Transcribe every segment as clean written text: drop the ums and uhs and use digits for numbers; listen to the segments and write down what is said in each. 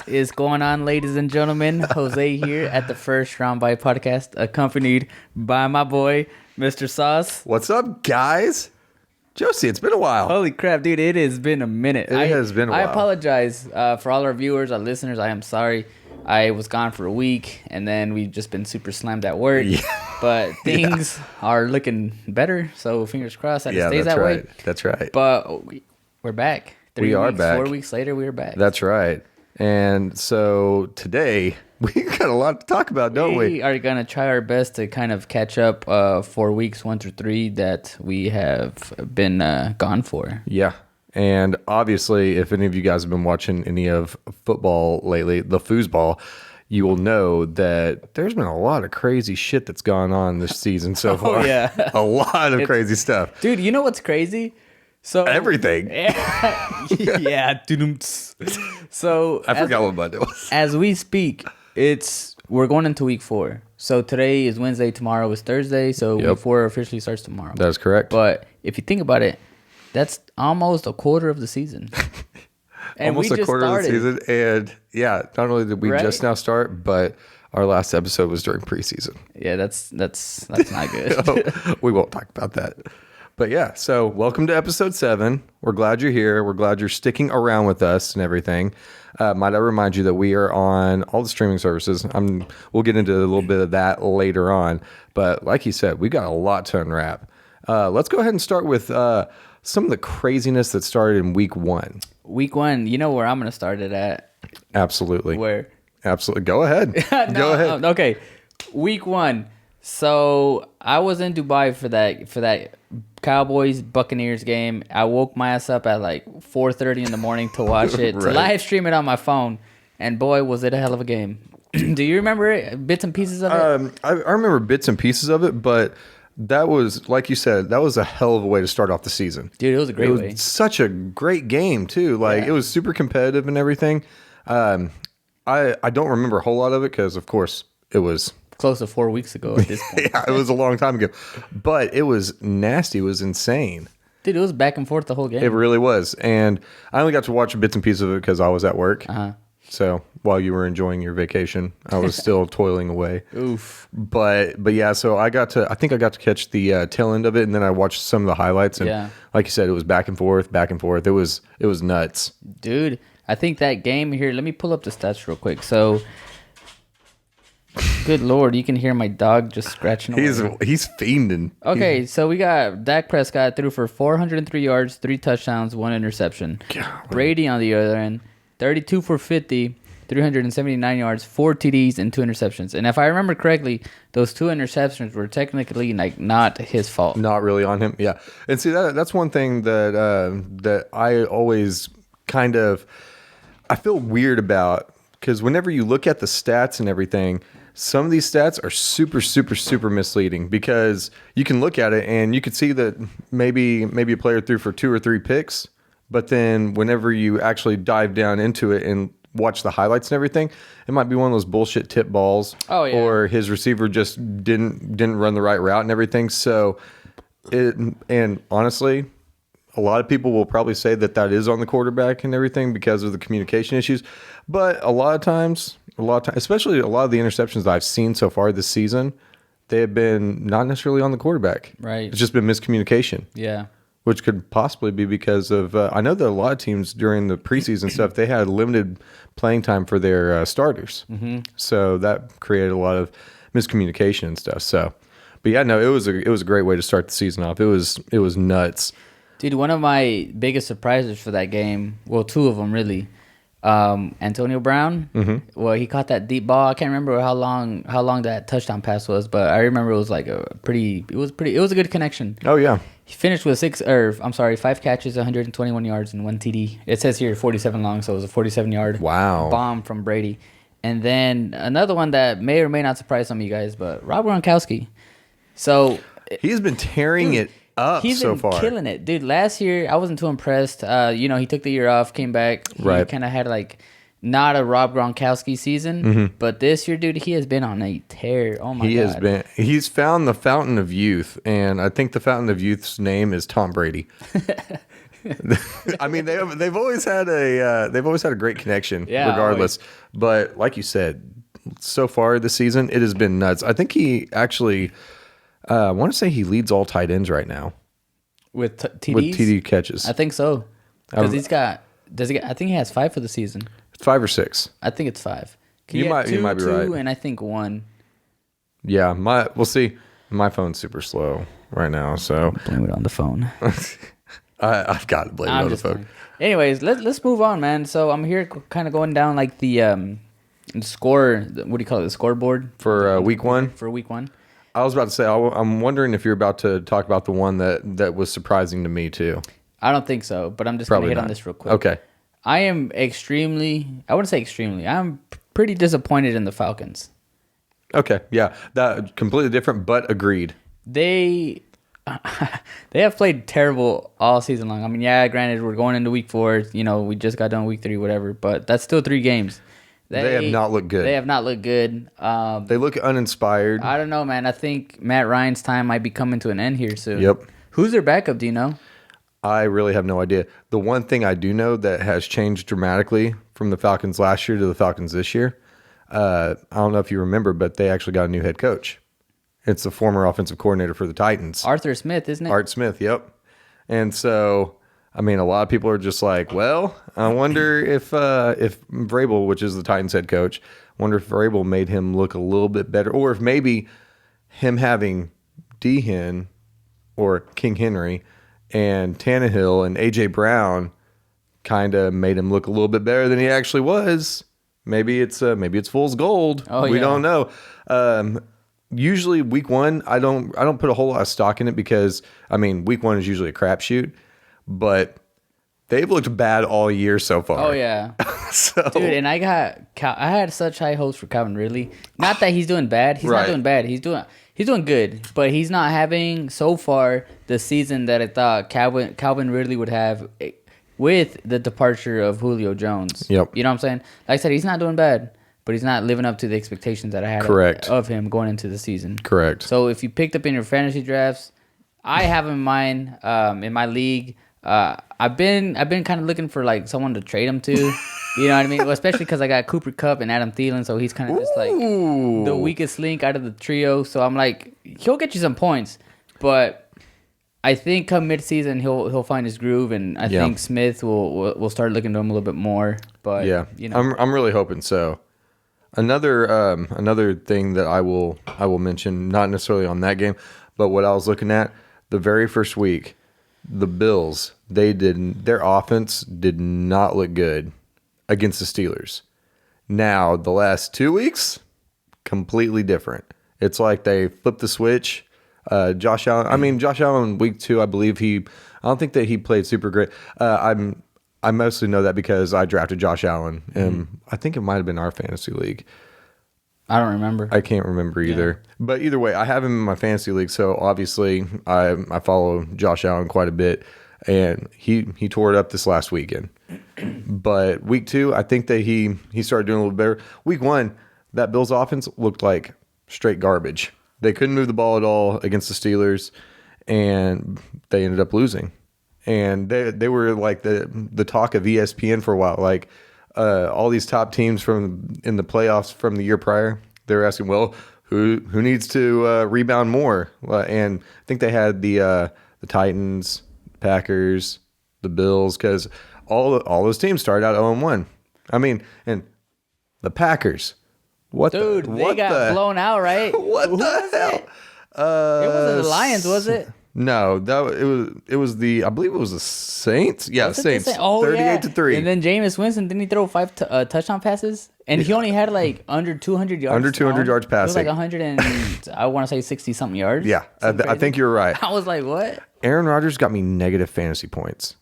is going on, ladies and gentlemen? Jose here at the First Round Bite Podcast, accompanied by my boy, Mr. Soss. What's up, guys? Josie, it's been a while. Holy crap, dude, it has been a minute. It has been a while. I apologize for all our viewers, our listeners. I am sorry. I was gone for a week, and then we've just been super slammed at work. Yeah. But things are looking better, so fingers crossed that it stays that way. That's right. But we're back. We are back. 4 weeks later, we're back. That's right. And so today, we got a lot to talk about, don't we? We are going to try our best to kind of catch up 4 weeks, 1 through 3, that we have been gone for. Yeah. And obviously, if any of you guys have been watching any of football lately, the foosball, you will know that there's been a lot of crazy shit that's gone on this season so far. Oh, yeah. A lot of crazy stuff. Dude, you know what's crazy? So everything. Yeah. So I forgot what Monday was. As we speak, we're going into week 4. So today is Wednesday, tomorrow is Thursday. So week 4 officially starts tomorrow. That is correct. But if you think about it, that's almost a quarter of the season. And almost a quarter of the season. And yeah, not only did we just now start, but our last episode was during preseason. Yeah, that's not good. We won't talk about that. But yeah, so welcome to episode 7. We're glad you're here. We're glad you're sticking around with us and everything. Might I remind you that we are on all the streaming services. We'll get into a little bit of that later on. But like you said, we got a lot to unwrap. Let's go ahead and start with some of the craziness that started in week 1. Week 1, you know where I'm going to start it at? Absolutely. Where? Absolutely. Go ahead. Go ahead. Okay. Week 1. So I was in Dubai for that Cowboys Buccaneers game. I woke my ass up at like 4:30 in the morning to watch it, to live stream it on my phone, and boy, was it a hell of a game. Do you remember it? Bits and pieces of it? I remember bits and pieces of it, but that was, like you said, that was a hell of a way to start off the season. Dude, it was a great way. Such a great game too. Like it was super competitive and everything. I don't remember a whole lot of it because, of course, it was close to 4 weeks ago at this point. Yeah, it was a long time ago. But it was nasty. It was insane. Dude, it was back and forth the whole game. It really was. And I only got to watch bits and pieces of it because I was at work. Uh-huh. So while you were enjoying your vacation, I was still toiling away. Oof. But yeah, so I think I got to catch the tail end of it, and then I watched some of the highlights. And like you said, it was back and forth, back and forth. It was nuts. Dude, I think that game here, let me pull up the stats real quick. So good Lord, you can hear my dog just scratching away. He's fiending. Okay, so we got Dak Prescott threw for 403 yards, 3 touchdowns, 1 interception. God. Brady on the other end, 32 for 50, 379 yards, 4 TDs, and 2 interceptions. And if I remember correctly, those 2 interceptions were technically like not his fault. Not really on him, yeah. And see, that's one thing that I always kind of I feel weird about, because whenever you look at the stats and everything, some of these stats are super, super, super misleading, because you can look at it and you could see that maybe a player threw for 2 or 3 picks, but then whenever you actually dive down into it and watch the highlights and everything, it might be one of those bullshit tip balls. Oh, yeah. Or his receiver just didn't run the right route and everything. So, and honestly, a lot of people will probably say that is on the quarterback and everything because of the communication issues. But a lot of times, especially a lot of the interceptions that I've seen so far this season, they have been not necessarily on the quarterback. Right. It's just been miscommunication. Yeah. Which could possibly be because of, I know that a lot of teams during the preseason stuff, they had limited playing time for their starters. Mm-hmm. So that created a lot of miscommunication and stuff. So, but yeah, no, it was a great way to start the season off. It was nuts. Dude, one of my biggest surprises for that game, well, 2 of them really, Antonio Brown. Mm-hmm. Well, he caught that deep ball. I can't remember how long that touchdown pass was, but I remember it was like it was a good connection. Oh yeah. He finished with 5 catches, 121 yards, and 1 TD. It says here 47 long, so it was a 47-yard bomb from Brady. And then another one that may or may not surprise some of you guys, but Rob Gronkowski. So he's been tearing it up so far. He's been killing it. Dude, last year I wasn't too impressed. He took the year off, came back. He kind of had like not a Rob Gronkowski season, mm-hmm. but this year, dude, he has been on a tear. Oh my God. He's found the fountain of youth, and I think the fountain of youth's name is Tom Brady. I mean, they've always had a great connection, regardless. Always. But like you said, so far this season, it has been nuts. I think he actually, I want to say he leads all tight ends right now with TDs? with TD catches. I think so. Because I think he has 5 for the season. 5 or 6. I think it's 5. You might be right. And I think 1. Yeah, we'll see. My phone's super slow right now, so Blame it on the phone. I've got to blame it on the phone. Anyways, let's move on, man. So I'm here kind of going down like the score. What do you call it? The scoreboard For week 1? For week 1. I was about to say, I'm wondering if you're about to talk about the one that was surprising to me too. I don't think so, but I'm just going to hit on this real quick. Okay. I am I wouldn't say extremely. I'm pretty disappointed in the Falcons. Okay, yeah. That completely different, but agreed. They have played terrible all season long. I mean, yeah, granted, we're going into week 4. You know, we just got done week 3, whatever, but that's still 3 games. They have not looked good. They have not looked good. They look uninspired. I don't know, man. I think Matt Ryan's time might be coming to an end here soon. Yep. Who's their backup, do you know? I really have no idea. The one thing I do know that has changed dramatically from the Falcons last year to the Falcons this year, I don't know if you remember, but they actually got a new head coach. It's the former offensive coordinator for the Titans. Arthur Smith, isn't it? Art Smith, yep. And so, I mean, a lot of people are just like, well, I wonder if Vrabel, which is the Titans head coach, wonder if Vrabel made him look a little bit better, or if maybe him having Dehan or King Henry and Tannehill and A.J. Brown kind of made him look a little bit better than he actually was. Maybe it's fool's gold. We don't know. Usually week 1, I don't put a whole lot of stock in it because, I mean, week 1 is usually a crapshoot, but they've looked bad all year so far. Oh yeah, dude. And I had such high hopes for Calvin Ridley. Not that he's doing bad. He's not doing bad. He's doing good, but he's not having so far the season that I thought Calvin Ridley would have with the departure of Julio Jones. Yep. You know what I'm saying? Like I said, he's not doing bad, but he's not living up to the expectations that I had of him going into the season. Correct. So if you picked up in your fantasy drafts, I have him in mine in my league. I've been kind of looking for like someone to trade him to. You know what I mean? Well, especially because I got Cooper Kupp and Adam Thielen, so he's kind of just like the weakest link out of the trio. So I'm like, he'll get you some points, but I think come midseason he'll find his groove, and I think Smith will start looking to him a little bit more. But yeah, you know, I'm really hoping so. Another thing that I will mention, not necessarily on that game, but what I was looking at the very first week, the Bills, their offense did not look good against the Steelers. Now, the last 2 weeks, completely different. It's like they flipped the switch. Josh Allen, week 2, I don't think that he played super great. I mostly know that because I drafted Josh Allen, and I think it might have been our fantasy league. I don't remember. I can't remember either. Yeah. But either way, I have him in my fantasy league, so obviously I follow Josh Allen quite a bit, and he tore it up this last weekend. But week 2, I think that he started doing a little better. Week 1, that Bills offense looked like straight garbage. They couldn't move the ball at all against the Steelers, and they ended up losing. And they were like the talk of ESPN for a while. Like all these top teams in the playoffs from the year prior, they were asking, well, who needs to rebound more? And I think they had the Titans, Packers, the Bills, because all those teams started out 0-1. I mean, and the Packers. They got blown out, right? What the hell? It wasn't the Lions, was it? No, it was I believe it was the Saints. Yeah, Saints. 38-3. And then Jameis Winston, didn't he throw 5 touchdown passes? And he only had like under 200 yards. Under 200 yards passing. It was like 100 and I want to say 60 something yards. Yeah, I think you're right. I was like, what? Aaron Rodgers got me negative fantasy points.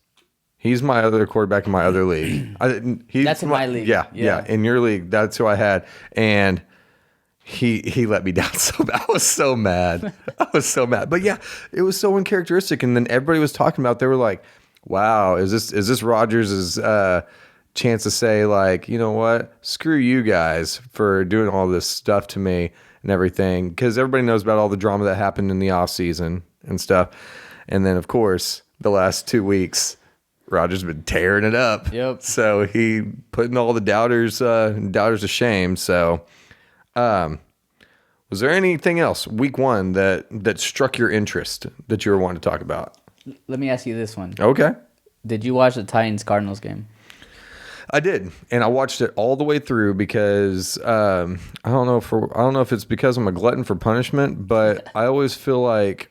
He's my other quarterback in my other league. That's in my league. Yeah. In your league, that's who I had, and he let me down so bad. I was so mad. But yeah, it was so uncharacteristic. And then everybody was talking about. They were like, "Wow, is this Rodgers' chance to say like, you know what? Screw you guys for doing all this stuff to me and everything." Because everybody knows about all the drama that happened in the offseason and stuff. And then of course the last 2 weeks, Rodgers been tearing it up. Yep. So he putting all the doubters to shame. So, was there anything else week one that struck your interest that you were wanting to talk about? Let me ask you this one. Okay. Did you watch the Titans-Cardinals game? I did, and I watched it all the way through because I don't know if it's because I'm a glutton for punishment, but I always feel like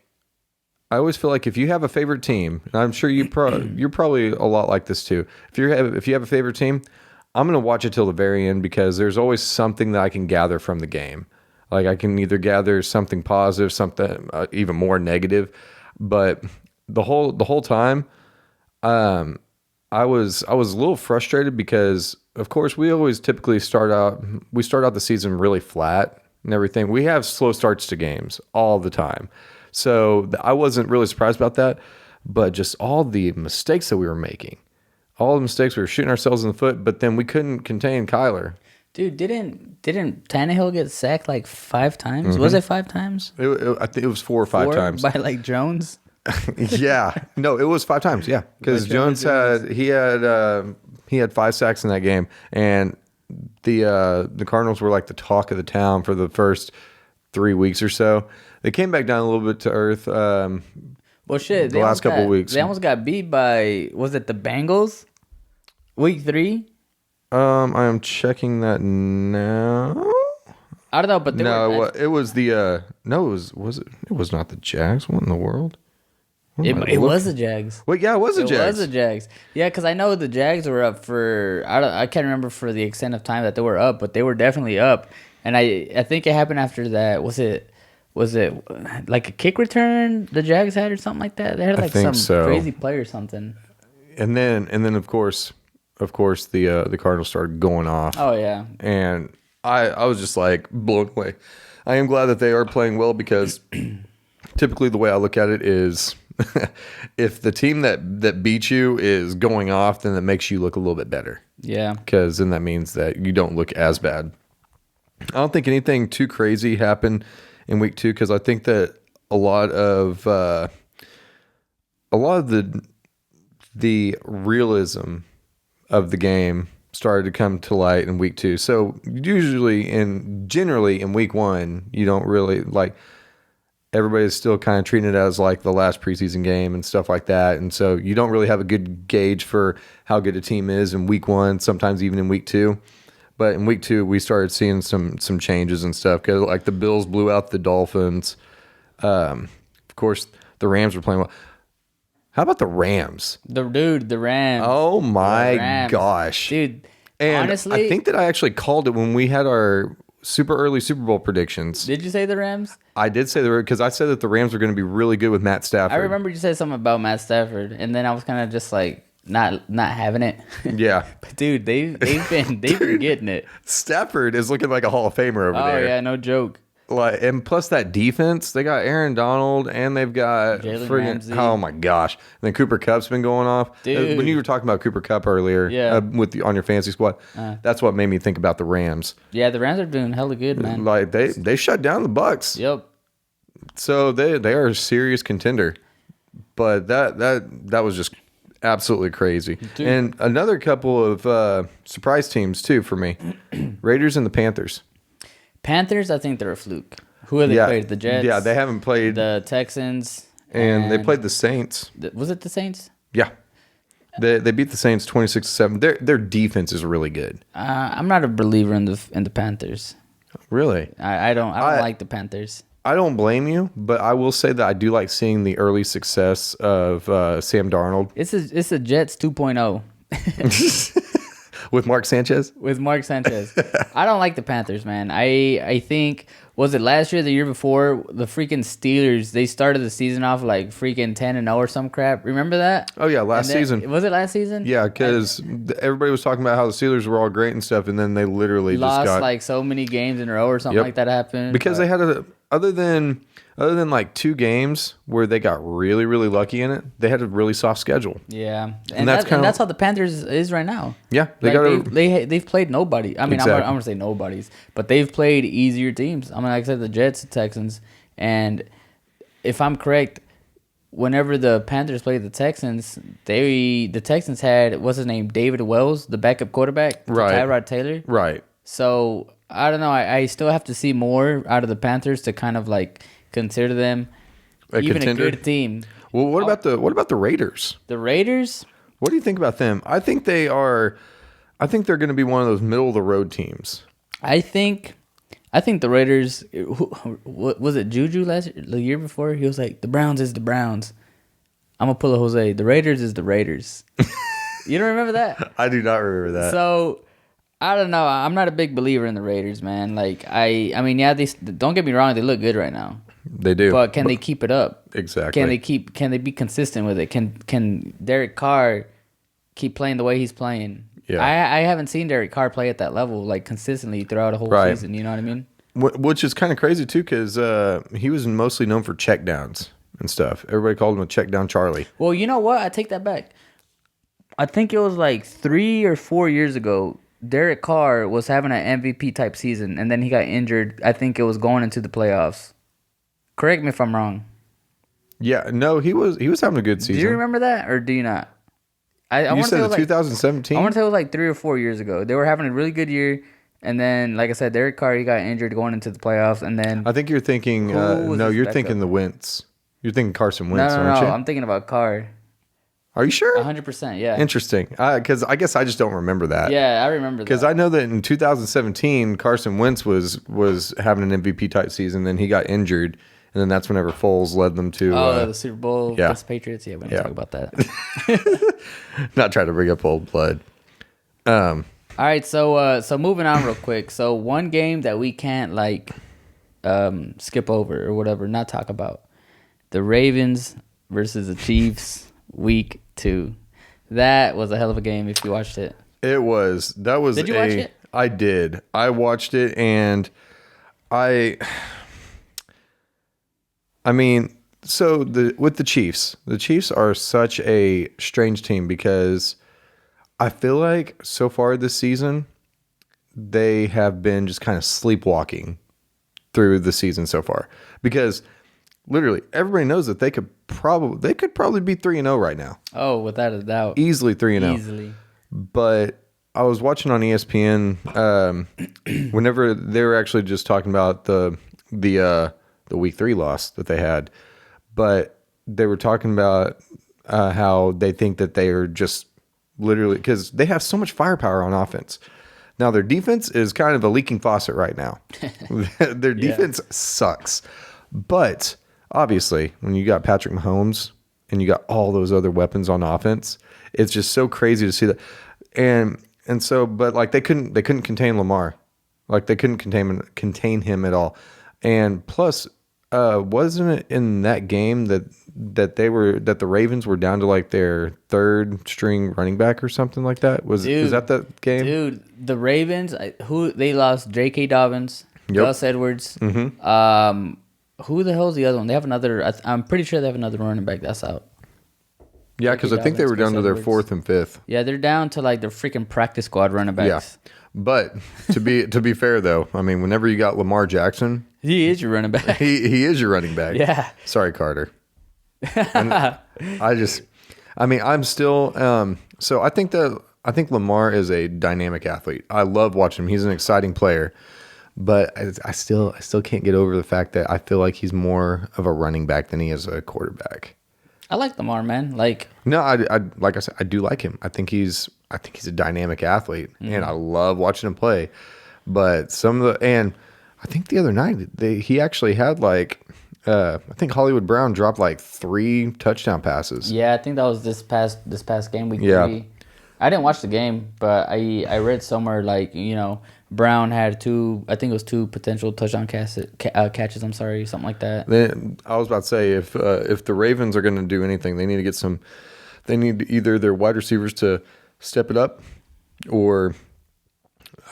if you have a favorite team, and I'm sure you're probably a lot like this too. If you have a favorite team, I'm gonna watch it till the very end because there's always something that I can gather from the game. Like I can either gather something positive, something even more negative, but the whole time, I was a little frustrated because, of course, we always typically start out the season really flat and everything. We have slow starts to games all the time. So I wasn't really surprised about that, but just all the mistakes that we were making, all the mistakes we were shooting ourselves in the foot, but then we couldn't contain Kyler. Dude, didn't Tannehill get sacked like 5 times? Mm-hmm. Was it 5 times? I think it was 4 or 5 times. By like Jones? Yeah, no, it was 5 times. Yeah, because Jones had 5 sacks in that game, and the Cardinals were like the talk of the town for the first 3 weeks or so. They came back down a little bit to earth. Well, shit, the last couple of weeks they almost got beat by, was it the Bengals? Week 3. I am checking that now. I don't know, but it was the it was not the Jags. What in the world? It was the Jags. Wait, yeah, it was the Jags. It was the Jags. Yeah, because I know the Jags were up for I can't remember for the extent of time that they were up, but they were definitely up. And I think it happened after that. Was it like a kick return the Jags had or something like that? They had like some crazy play or something. And then of course the Cardinals started going off. Oh yeah. And I was just like blown away. I am glad that they are playing well because typically the way I look at it is if the team that beat you is going off, then that makes you look a little bit better. Yeah. Because then that means that you don't look as bad. I don't think anything too crazy happened in week 2 because I think that a lot of the realism of the game started to come to light in week 2. So generally in week 1, you don't really like. Everybody's still kind of treating it as like the last preseason game and stuff like that. And so you don't really have a good gauge for how good a team is in week 1, sometimes even in week 2. But in week 2, we started seeing some changes and stuff because like the Bills blew out the Dolphins. Of course, the Rams were playing well. How about the Rams? The Rams. Oh my gosh. Dude, and honestly, I think that I actually called it when we had our super early Super Bowl predictions. Did you say the Rams? I did say because I said that the Rams were going to be really good with Matt Stafford. I remember you said something about Matt Stafford, and then I was kind of just like not having it. Yeah, but dude, they've been getting it. Stafford is looking like a Hall of Famer over there. Oh yeah, no joke. Like, and plus that defense, they got Aaron Donald and they've got Ramsey. Oh my gosh! And then Cooper Kupp's been going off. Dude. When you were talking about Cooper Kupp earlier, yeah, on your fantasy squad, that's what made me think about the Rams. Yeah, the Rams are doing hella good, man. Like they shut down the Bucks. Yep. So they are a serious contender, but that was just absolutely crazy. Dude. And another couple of surprise teams too for me, Raiders and the Panthers. Panthers, I think they're a fluke. Who have they played? The Jets? Yeah, they haven't played. The Texans. And they played the Saints. Was it the Saints? Yeah. They beat the Saints 26-7. Their defense is really good. I'm not a believer in the Panthers. Really? I don't like the Panthers. I don't blame you, but I will say that I do like seeing the early success of Sam Darnold. It's a Jets 2.0. With Mark Sanchez? With Mark Sanchez. I don't like the Panthers, man. I think, was it last year or the year before, the freaking Steelers, they started the season off like freaking 10-0 or some crap. Remember that? Oh, yeah, last season. Was it last season? Yeah, because everybody was talking about how the Steelers were all great and stuff, and then they literally lost just got... like so many games in a row or something like that happened. Because they had other than like 2 games where they got really, really lucky in it, they had a really soft schedule. Yeah, and that's how the Panthers is right now. Yeah, they've played nobody. I mean, exactly. I'm gonna say nobody's, but they've played easier teams. I mean, like I said, the Jets, the Texans, and if I'm correct, whenever the Panthers played the Texans, the Texans had, what's his name, David Wells, the backup quarterback, Right. Tyrod Taylor. Right. So I don't know. I still have to see more out of the Panthers to kind of like consider them even contender? a good team. Well, what about the Raiders? The Raiders? What do you think about them? I think they're going to be one of those middle of the road teams. I think the Raiders. Was it Juju the year before? He was like, the Browns is the Browns. I'm gonna pull a Jose. The Raiders is the Raiders. You don't remember that? I do not remember that. So I don't know. I'm not a big believer in the Raiders, man. Like I mean, yeah, they don't get me wrong. They look good right now. They do. But can they keep it up? Exactly. Can they be consistent with it? Can Derek Carr keep playing the way he's playing? Yeah. I haven't seen Derek Carr play at that level like consistently throughout a whole season. You know what I mean? Which is kind of crazy too, because he was mostly known for check downs and stuff. Everybody called him a check down Charlie. Well, you know what? I take that back. I think it was like 3 or 4 years ago. Derek Carr was having an MVP type season, and then he got injured. I think it was going into the playoffs. Correct me if I'm wrong. Yeah, no, he was having a good season. Do you remember that, or do you not? You said the 2017? I want to say it was like 3 or 4 years ago. They were having a really good year, and then, like I said, Derek Carr, he got injured going into the playoffs, and then... I think you're thinking... you're thinking the Wentz. You're thinking Carson Wentz, aren't you? I'm thinking about Carr. Are you sure? 100%, yeah. Interesting. Because I guess I just don't remember that. Yeah, I remember that. Because I know that in 2017, Carson Wentz was having an MVP type season, then he got injured, and then that's whenever Foles led them to... the Super Bowl against the Patriots? Yeah, we don't talk about that. Not trying to bring up old blood. All right, so moving on real quick. So one game that we can't, like, skip over or whatever, not talk about. The Ravens versus the Chiefs, Week 2. That was a hell of a game if you watched it. It was. That was. Did you watch it? I did. I watched it, and I mean, so with the Chiefs are such a strange team because I feel like so far this season they have been just kind of sleepwalking through the season so far because literally everybody knows that they could probably be 3-0 right now. Oh, without a doubt. Easily 3-0. Easily. But I was watching on ESPN whenever they were actually just talking about the Week 3 loss that they had, but they were talking about how they think that they are just literally because they have so much firepower on offense. Now their defense is kind of a leaking faucet right now. Their defense sucks, but obviously when you got Patrick Mahomes and you got all those other weapons on offense, it's just so crazy to see that. And so, but like they couldn't contain Lamar, like they couldn't contain him at all. And plus, wasn't it in that game that the Ravens were down to like their third string running back or something like that? Is that game? Dude, the Ravens, they lost J.K. Dobbins, Gus Edwards. Mm-hmm. Who the hell is the other one? They have another. I'm pretty sure they have another running back that's out. Yeah, because I think they were down to their fourth and fifth. Yeah, they're down to like their freaking practice squad running backs. Yeah, but to be fair though, I mean, whenever you got Lamar Jackson, he is your running back. He is your running back. Yeah. Sorry, Carter. I'm still. So I think Lamar is a dynamic athlete. I love watching him. He's an exciting player. But I still can't get over the fact that I feel like he's more of a running back than he is a quarterback. I like Lamar, man. Like no, I like I said, I do like him. I think he's a dynamic athlete, and I love watching him play. But and I think the other night he actually had like I think Hollywood Brown dropped like 3 touchdown passes. Yeah, I think that was this past game week 3. I didn't watch the game, but I read somewhere like Brown had 2 potential touchdown catches. I'm sorry, something like that. Then I was about to say if the Ravens are going to do anything, they need to get they need either their wide receivers to step it up, or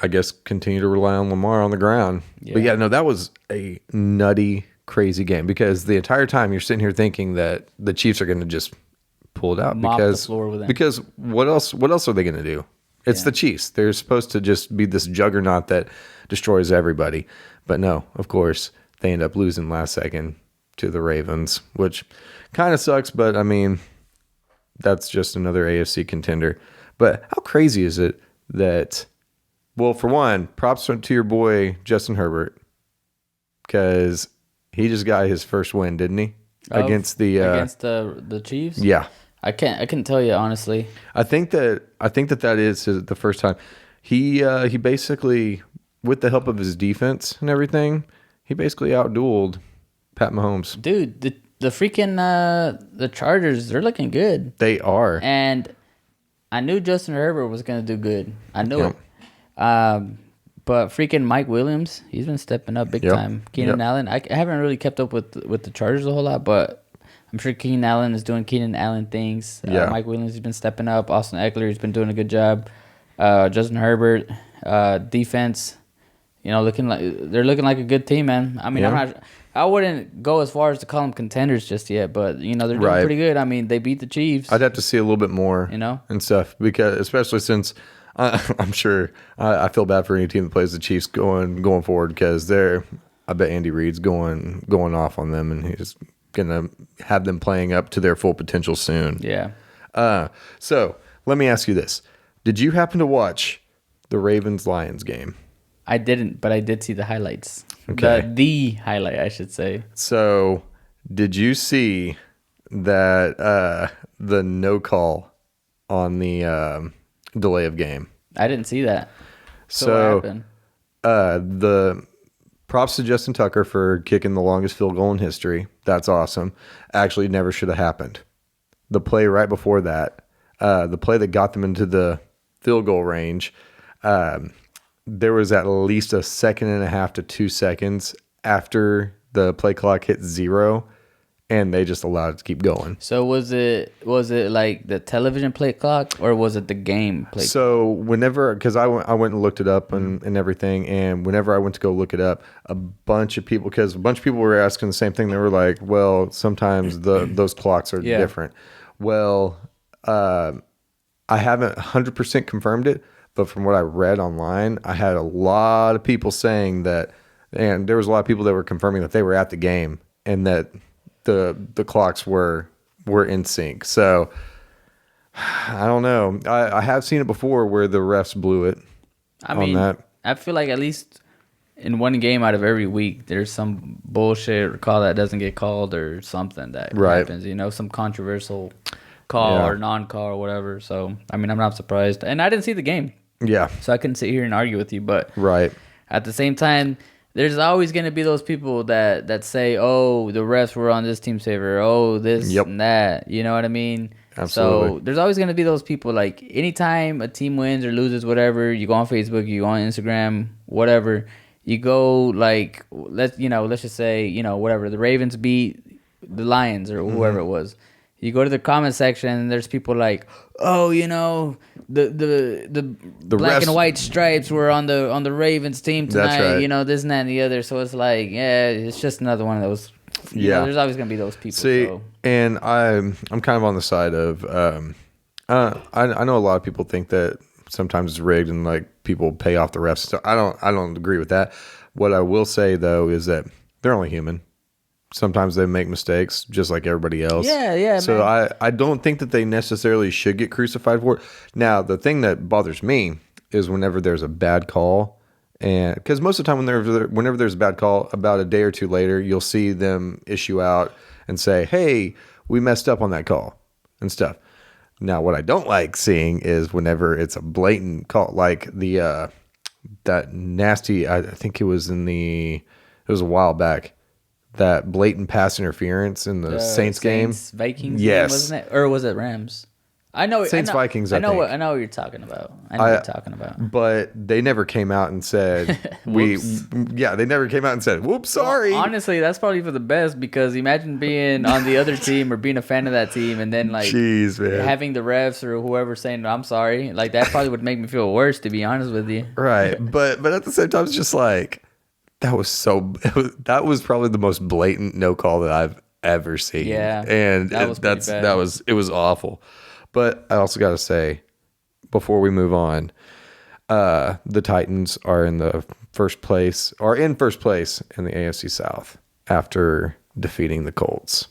I guess continue to rely on Lamar on the ground. Yeah. But yeah, no, that was a nutty, crazy game because the entire time you're sitting here thinking that the Chiefs are going to just pull it out mop the floor with them. Because what else are they going to do? It's the Chiefs. They're supposed to just be this juggernaut that destroys everybody. But no, of course, they end up losing last second to the Ravens, which kind of sucks, but I mean, that's just another AFC contender. But how crazy is it that, well, for one, props to your boy Justin Herbert, because he just got his first win, didn't he? Against the Chiefs? Yeah. I couldn't tell you honestly. I think that is the first time. He basically, with the help of his defense and everything, he basically outdueled Pat Mahomes. Dude, the freaking the Chargers, they're looking good. They are. And I knew Justin Herbert was going to do good. I knew it. But freaking Mike Williams, he's been stepping up big time. Keenan Allen, I haven't really kept up with the Chargers a whole lot, but I'm sure Keenan Allen is doing Keenan Allen things. Mike Williams has been stepping up. Austin Eckler has been doing a good job. Justin Herbert, defense, they're looking like a good team, man. I mean, I wouldn't go as far as to call them contenders just yet, but they're doing pretty good. I mean, they beat the Chiefs. I'd have to see a little bit more, and stuff, because especially since I'm sure I feel bad for any team that plays the Chiefs going forward, because I bet Andy Reid's going off on them, and he's gonna have them playing up to their full potential soon. Yeah. So let me ask you this: did you happen to watch the Ravens-Lions game? I didn't, but I did see the highlights. Okay. The highlight, I should say. So, did you see that the no call on the delay of game? I didn't see that. So what happened? The props to Justin Tucker for kicking the longest field goal in history. That's awesome. Actually, never should have happened. The play right before that, the play that got them into the field goal range, there was at least a second and a half to 2 seconds after the play clock hit 0, and they just allowed it to keep going. So was it like the television play clock, or was it the game play clock? So because I went and looked it up and everything, and whenever I went to go look it up, a bunch of people were asking the same thing. They were like, well, sometimes those clocks are different. Well, I haven't 100% confirmed it, but from what I read online, I had a lot of people saying that, and there was a lot of people that were confirming that they were at the game and that the clocks were in sync. So I don't know. I have seen it before where the refs blew it. I feel like at least in one game out of every week, there's some bullshit call that doesn't get called or something that happens. Some controversial call or non-call or whatever. So I mean, I'm not surprised, and I didn't see the game. Yeah. So I couldn't sit here and argue with you, but at the same time, there's always going to be those people that say, oh, the refs were on this team's favor, oh, this and that. You know what I mean? Absolutely. So there's always going to be those people. Like, anytime a team wins or loses, whatever, you go on Facebook, you go on Instagram, whatever, you go, like, let's just say, whatever, the Ravens beat the Lions or whoever it was. You go to the comment section, and there's people like, oh, the black and white stripes were on the Ravens team tonight. That's right. This and that and the other. So it's like, it's just another one of those. There's always gonna be those people. See, and I'm kind of on the side of I know a lot of people think that sometimes it's rigged and like people pay off the refs. So I don't agree with that. What I will say though is that they're only human. Sometimes they make mistakes just like everybody else. Yeah. So man. I don't think that they necessarily should get crucified for it. Now, the thing that bothers me is whenever there's a bad call, and because most of the time whenever there's a bad call, about a day or two later, you'll see them issue out and say, hey, we messed up on that call and stuff. Now, what I don't like seeing is whenever it's a blatant call, like that nasty, I think it was a while back, that blatant pass interference in the Saints game. Vikings yes. game, wasn't it? Or was it Rams? I know Vikings. I know what you're talking about. I know what you're talking about. But they never came out and said they never came out and said, "Whoops, sorry." Well, honestly, that's probably for the best, because imagine being on the other team or being a fan of that team, and then like having the refs or whoever saying, "I'm sorry." Like, that probably would make me feel worse, to be honest with you. Right, but at the same time, it's just like that was probably the most blatant no call that I've ever seen. Yeah, and it was awful. But I also got to say, before we move on, the Titans are in first place in the AFC South after defeating the Colts.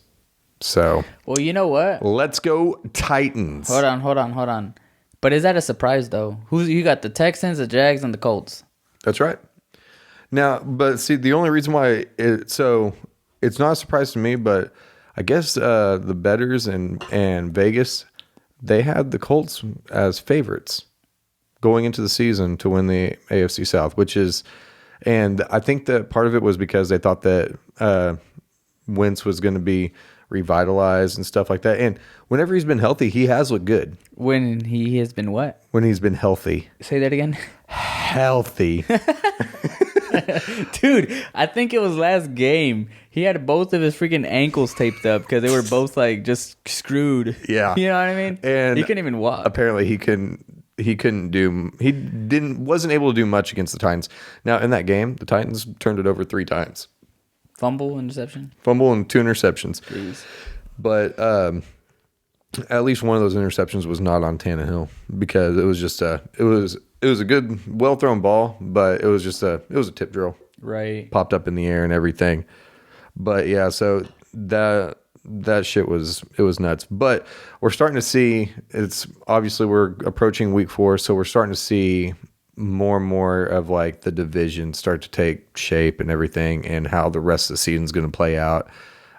So, well, you know what? Let's go Titans. Hold on. But is that a surprise though? You got the Texans, the Jags, and the Colts. That's right. Now, but see, the only reason why it's not a surprise to me, but I guess the bettors and Vegas, they had the Colts as favorites going into the season to win the AFC South, and I think that part of it was because they thought that Wentz was going to be revitalized and stuff like that. And whenever he's been healthy, he has looked good. When he has been what? When he's been healthy. Say that again. Healthy. Dude, I think it was last game. He had both of his freaking ankles taped up because they were both like just screwed. Yeah. You know what I mean? And he couldn't even walk. Apparently wasn't able to do much against the Titans. Now in that game, the Titans turned it over 3 times. Fumble and 2 interceptions. Jeez. But at least one of those interceptions was not on Tannehill because it was just it was a good, well thrown ball, but it was a tip drill. Right. Popped up in the air and everything. But yeah, so that shit was nuts. But we're starting to see, it's obviously we're approaching week 4, so we're starting to see more and more of like the division start to take shape and everything, and how the rest of the season is going to play out.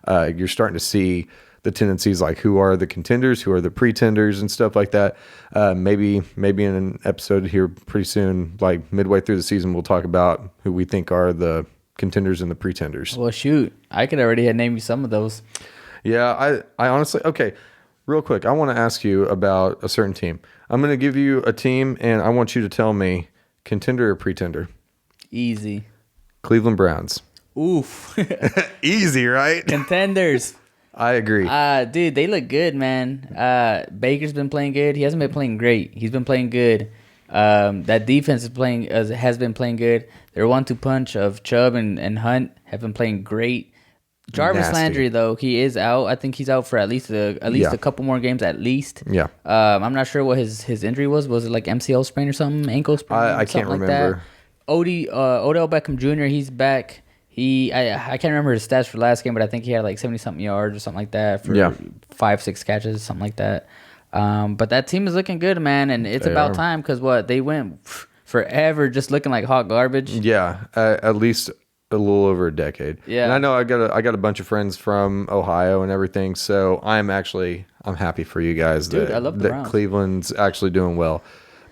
You're starting to see the tendencies, like who are the contenders, who are the pretenders, and stuff like that. Maybe in an episode here pretty soon, like midway through the season, we'll talk about who we think are the contenders and the pretenders. Well, shoot, I could already have named you some of those. Yeah, I honestly, okay, real quick, I want to ask you about a certain team. I'm going to give you a team, and I want you to tell me contender or pretender. Easy. Cleveland Browns. Oof. Easy, right? Contenders. I agree. Dude, they look good, man. Baker's been playing good. He hasn't been playing great. He's been playing good. That defense has been playing good. Their 1-2 punch of Chubb and Hunt have been playing great. Jarvis Landry, though, he is out. I think he's out for at least a couple more games, at least. Yeah. I'm not sure what his injury was. Was it like MCL sprain or something? Ankle sprain? I can't remember. Odell Beckham Jr., he's back. I can't remember his stats for last game, but I think he had like 70-something yards or something like that for 5-6 catches, something like that. But that team is looking good, man, and it's about time because they went forever just looking like hot garbage. Yeah, at least a little over a decade. Yeah, and I know I got a bunch of friends from Ohio and everything, so I'm happy for you guys. Dude, I love the Browns. Cleveland's actually doing well.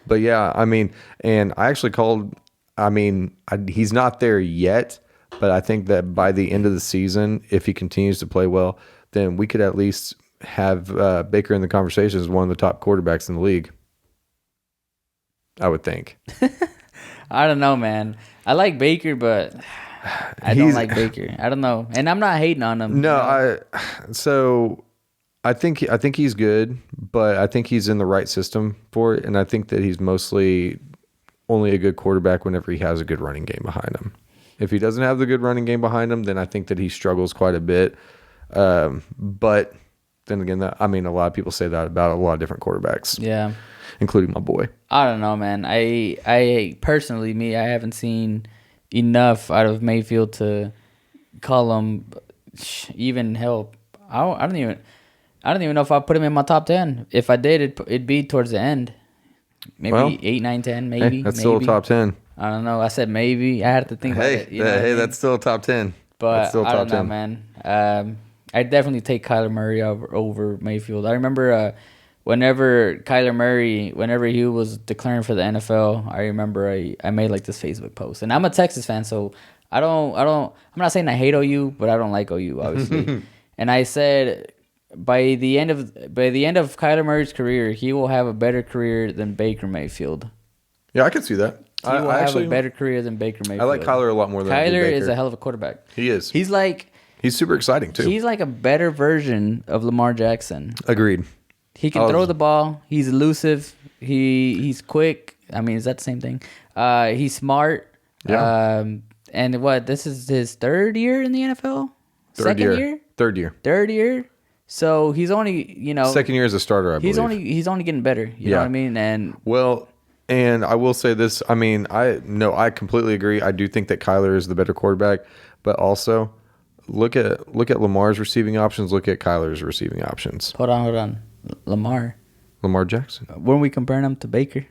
But yeah, I mean, and I actually called. I mean, he's not there yet. But I think that by the end of the season, if he continues to play well, then we could at least have Baker in the conversation as one of the top quarterbacks in the league. I would think. I don't know, man. I like Baker, but I don't like Baker. I don't know, and I'm not hating on him. No, I think he's good, but I think he's in the right system for it, and I think that he's mostly only a good quarterback whenever he has a good running game behind him. If he doesn't have the good running game behind him, then I think that he struggles quite a bit. But then again, a lot of people say that about a lot of different quarterbacks. Yeah. Including my boy. I don't know, man. I personally, I haven't seen enough out of Mayfield to call him even help. I don't even know if I put him in my top 10. If I did, it'd be towards the end. Maybe 8, 9, 10, maybe. Hey, that's still a top 10. I don't know. I said maybe. I had to think about it. That's still a top 10. But still I don't know, man. I'd definitely take Kyler Murray over Mayfield. I remember whenever Kyler Murray, whenever he was declaring for the NFL, I remember I made like this Facebook post. And I'm a Texas fan, so I'm not saying I hate OU, but I don't like OU, obviously. And I said by the end of Kyler Murray's career, he will have a better career than Baker Mayfield. Yeah, I could see that. He will have a better career than Baker Mayfield. I like Kyler a lot more than Kyler Baker. is a hell of a quarterback. He is. He's super exciting too. He's like a better version of Lamar Jackson. Agreed. He can throw the ball. He's elusive. He's quick. I mean, is that the same thing? He's smart. Yeah. And this is his third year in the NFL? Third year. So he's only, second year as a starter, I believe. He's only getting better. You know what I mean? And I will say this. I mean, I completely agree. I do think that Kyler is the better quarterback, but also Look at Lamar's receiving options. Look at Kyler's receiving options. Hold on. Lamar Jackson. Weren't we comparing him to Baker?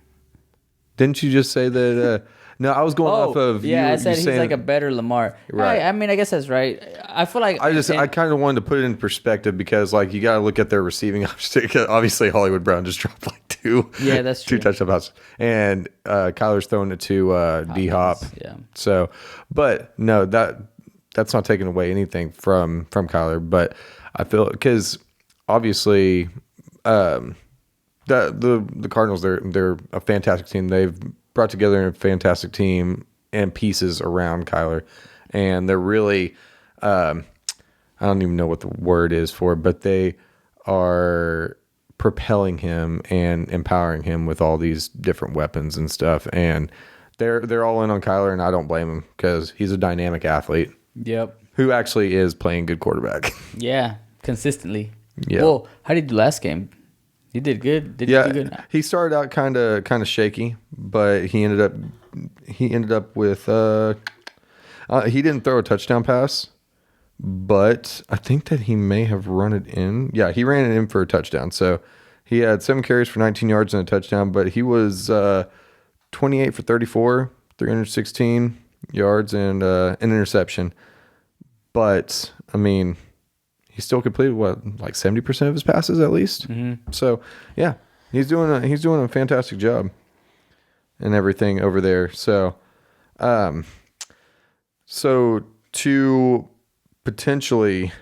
Didn't you just say that? No, I was going off of I said he's like a better Lamar. Right. I mean, I guess that's right. I feel like I kind of wanted to put it in perspective because like you got to look at their receiving options. Obviously, Hollywood Brown just dropped like two. Yeah, that's true. 2 touchdown passes, and Kyler's throwing it to D Hop. Yeah. So, but no, that's not taking away anything from Kyler. But I feel because obviously, the Cardinals they're a fantastic team. They've brought together a fantastic team and pieces around Kyler, and they're really I don't even know what the word is for it, but they are propelling him and empowering him with all these different weapons and stuff, and they're all in on Kyler, and I don't blame him because he's a dynamic athlete. Yep. Who actually is playing good quarterback. Yeah, consistently. Yeah. Well, how did you do last game? You did good. Did you do good? He started out kind of shaky, but he ended up with he didn't throw a touchdown pass, but I think that he may have run it in. Yeah, he ran it in for a touchdown. So he had 7 carries for 19 yards and a touchdown, but he was 28 for 34, 316 yards and an interception. But I mean, he still completed like 70% of his passes at least. Mm-hmm. So yeah, he's doing a fantastic job and everything over there. So, so to potentially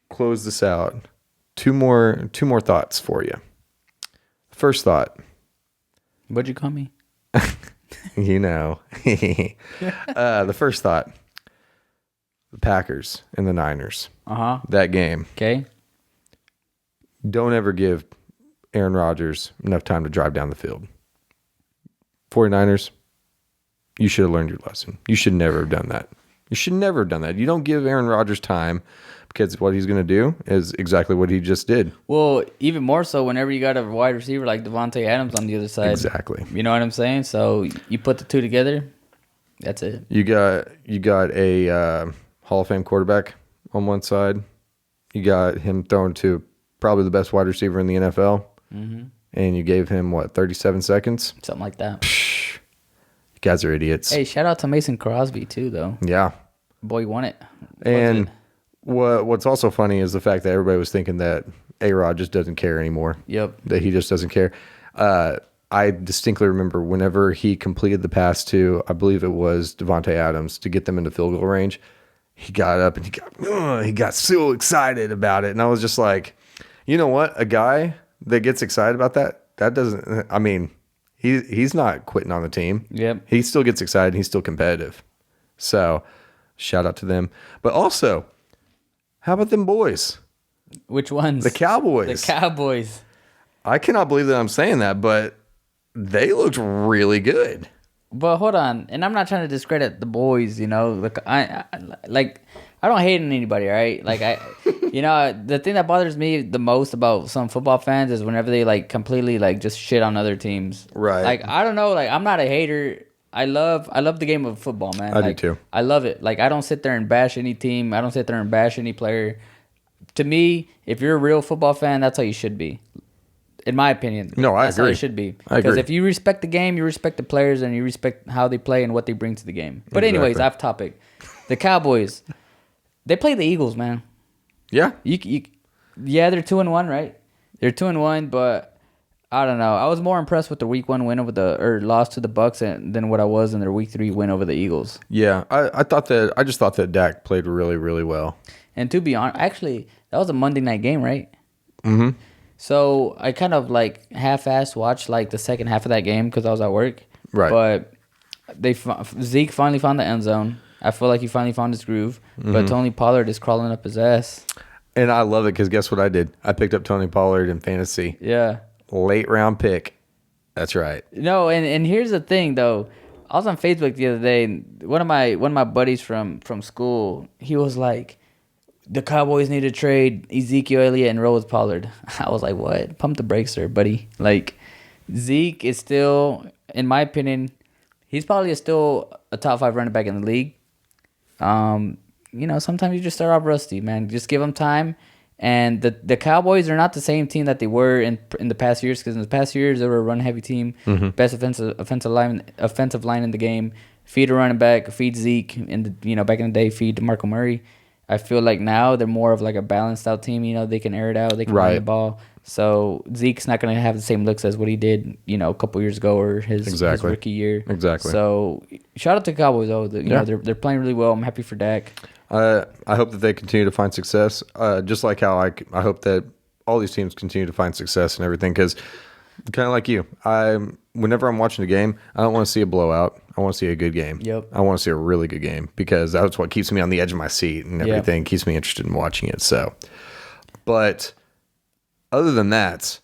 close this out, two more thoughts for you. First thought. What'd you call me? You know, the first thought. The Packers and the Niners. That game. Okay. Don't ever give Aaron Rodgers enough time to drive down the field. 49ers, you should have learned your lesson. You should never have done that. You don't give Aaron Rodgers time because what he's going to do is exactly what he just did. Well, even more so whenever you got a wide receiver like Devontae Adams on the other side. Exactly. You know what I'm saying? So you put the two together, that's it. You got a Hall of Fame quarterback on one side. You got him thrown to probably the best wide receiver in the NFL. Mm-hmm. And you gave him, 37 seconds? Something like that. Psh, you guys are idiots. Hey, shout out to Mason Crosby, too, though. Yeah. Boy, won it. And what's also funny is the fact that everybody was thinking that A-Rod just doesn't care anymore. Yep. That he just doesn't care. I distinctly remember whenever he completed the pass to, I believe it was Devontae Adams, to get them into field goal range, he got up and he got so excited about it. And I was just like, you know what? A guy that gets excited about that doesn't, I mean, he's not quitting on the team. Yep. He still gets excited. He's still competitive. So shout out to them. But also, how about them boys? Which ones? The Cowboys. The Cowboys. I cannot believe that I'm saying that, but they looked really good. But hold on, and I'm not trying to discredit the boys, you know. Like I don't hate on anybody, right? Like the thing that bothers me the most about some football fans is whenever they like completely like just shit on other teams. Right. Like I don't know, like I'm not a hater. I love the game of football, man. I do too. I love it. Like I don't sit there and bash any team. I don't sit there and bash any player. To me, if you're a real football fan, that's how you should be. In my opinion. No, I That's agree. how it should be. I Because agree. if you respect the game, you respect the players, and you respect how they play and what they bring to the game. But anyways, Exactly. off topic. The Cowboys, they play the Eagles, man. Yeah. Yeah, they're 2-1, right? They're 2-1, but I don't know. I was more impressed with the Week 1 win over loss to the Bucks than what I was in their Week 3 win over the Eagles. Yeah. I just thought that Dak played really, really well. And to be honest, actually, that was a Monday night game, right? Mm-hmm. So I kind of like half-assed watched like the second half of that game because I was at work. Right. But Zeke finally found the end zone. I feel like he finally found his groove. Mm-hmm. But Tony Pollard is crawling up his ass. And I love it because guess what I did? I picked up Tony Pollard in fantasy. Yeah. Late round pick. That's right. No, and here's the thing though. I was on Facebook the other day. And one of my buddies from school, he was like, the Cowboys need to trade Ezekiel Elliott and Rose Pollard. I was like, what? Pump the brakes there, buddy. Like, Zeke is still, in my opinion, he's probably still a top 5 running back in the league. sometimes you just start off rusty, man. Just give them time. And the Cowboys are not the same team that they were in the past years, because in the past years they were a run heavy team, best offensive line in the game, feed a running back, feed Zeke, and back in the day feed DeMarco Murray. I feel like now they're more of like a balanced out team. They can air it out, they can run the ball. So Zeke's not going to have the same looks as what he did, a couple years ago or his rookie year. Exactly. So shout out to the Cowboys though. They're playing really well. I'm happy for Dak. I hope that they continue to find success, just like how I hope that all these teams continue to find success and everything, because kind of like you, whenever I'm watching a game, I don't want to see a blowout. I want to see a good game. Yep. I want to see a really good game, because that's what keeps me on the edge of my seat and everything, keeps me interested in watching it. So, but other than that,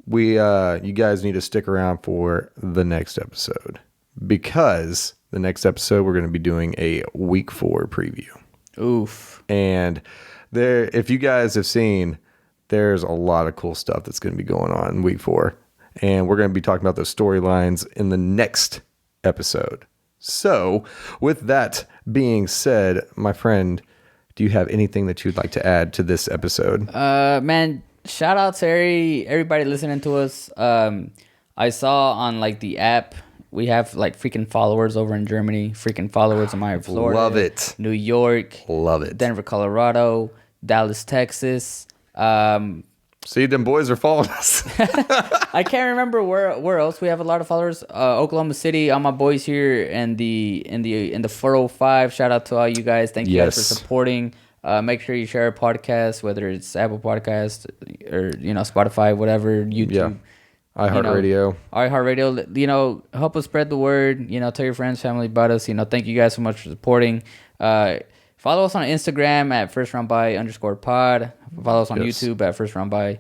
you guys need to stick around for the next episode, because the next episode we're going to be doing a Week 4 preview. Oof. And if you guys have seen, there's a lot of cool stuff that's going to be going on in Week 4. And we're going to be talking about those storylines in the next episode. So, with that being said, my friend, do you have anything that you'd like to add to this episode? Man, shout out to everybody listening to us. I saw on the app, we have freaking followers over in Germany, freaking followers in Miami, Florida. Love it. New York. Love it. Denver, Colorado. Dallas, Texas. See, them boys are following us. I can't remember where else we have a lot of followers. Oklahoma City, all my boys here in the 405. Shout out to all you guys. Thank you guys for supporting. Make sure you share our podcast, whether it's Apple Podcast or Spotify, whatever, YouTube. Yeah. iHeartRadio. iHeartRadio. Help us spread the word. Tell your friends, family about us. Thank you guys so much for supporting. Follow us on Instagram at @FirstRoundBy_pod. Follow us on YouTube at FirstRoundBy.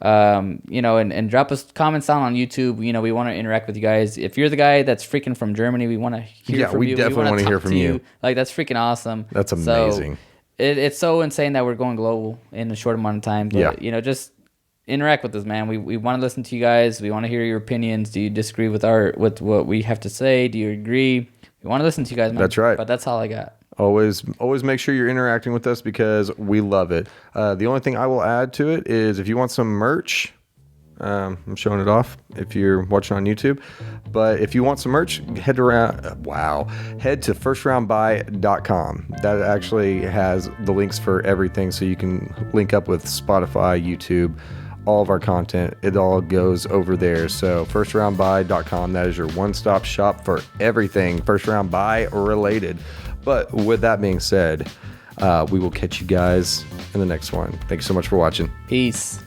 And drop us comments down on YouTube. We want to interact with you guys. If you're the guy that's freaking from Germany, we want to hear from you. We definitely want to hear from you. That's freaking awesome. That's amazing. So, it's so insane that we're going global in a short amount of time. But, just interact with us, man. We want to listen to you guys. We want to hear your opinions. Do you disagree with what we have to say? Do you agree? We want to listen to you guys, man. That's right. But that's all I got. Always make sure you're interacting with us, because we love it. The only thing I will add to it is, if you want some merch, I'm showing it off if you're watching on YouTube. But if you want some merch, head to firstroundbuy.com. That actually has the links for everything, so you can link up with Spotify, YouTube, all of our content. It all goes over there. So firstroundbuy.com, that is your one-stop shop for everything First Round Buy related. But with that being said, we will catch you guys in the next one. Thank you so much for watching. Peace.